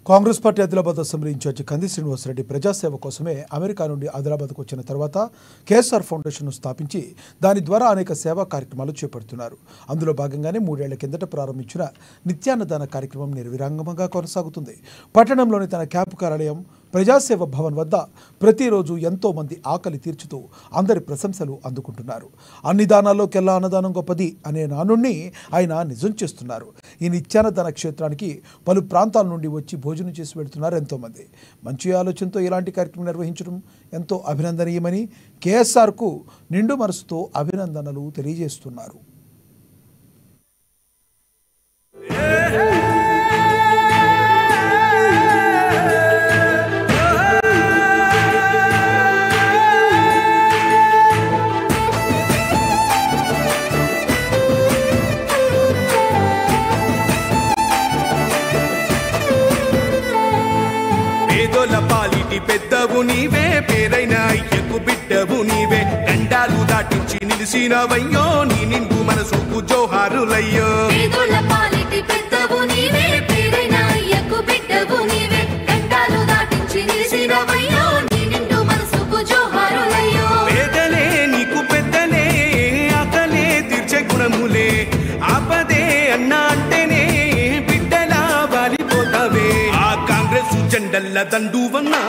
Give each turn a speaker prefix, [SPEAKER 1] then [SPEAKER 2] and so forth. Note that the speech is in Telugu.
[SPEAKER 1] Congress party Adilabad assembly incharge Kandi Srinivasareddy ప్రజాసేవ కోసమే అమెరికా నుండి ఆదిలాబాద్కు వచ్చిన తర్వాత కేఎస్ఆర్ ఫౌండేషన్ను స్థాపించి దాని ద్వారా అనేక సేవా కార్యక్రమాలు చేపడుతున్నారు. అందులో భాగంగానే 3 ఏళ్ల కిందట ప్రారంభించిన నిత్యాన్నదాన కార్యక్రమం నిర్విరామంగా కొనసాగుతుంది. పట్టణంలోని తన క్యాంపు కార్యాలయం ప్రజాసేవ భవన్ వద్ద ప్రతిరోజు ఎంతో మంది ఆకలి తీర్చుతూ అందరి ప్రశంసలు అందుకుంటున్నారు. అన్ని దానాల్లోకెల్లా అన్నదానం గొప్పది అనే నానుణ్ణి ఆయన నిజం చేస్తున్నారు. ఈ నిత్యాన్నదాన క్షేత్రానికి పలు ప్రాంతాల నుండి వచ్చి భోజనం చేసి వెళ్తున్నారు ఎంతోమంది. మంచి ఆలోచనతో ఇలాంటి కార్యక్రమం నిర్వహించడం ఎంతో అభినందనీయమని కేఎస్ఆర్కు నిండు మనసుతో అభినందనలు తెలియజేస్తున్నారు.
[SPEAKER 2] పాలిటి పెద్దవు నీవే, పేరైన అయ్యకు బిడ్డవు నీవే, గండాలు దాటించి నిలిసినవయ్యో, నీ నిండు మనసుకు జోహారులయ్యో.
[SPEAKER 3] పాలిటి పెద్దవు నీవే, పేరైన అయ్యకు బిడ్డవు నీవే, గండాలు దాటించి నిలిసినవయ్యో, నీ నిండు మనసుకు జోహారులయ్యో.
[SPEAKER 2] పేదలే నీకు పెద్దలే, ఆకలే తీర్చే గుణములే, ఆపదే అన్నా అంటేనే బిడ్డలా వాలిపోతావే. ఆ కాంగ్రెస్ జెండల్ల దండువన్నా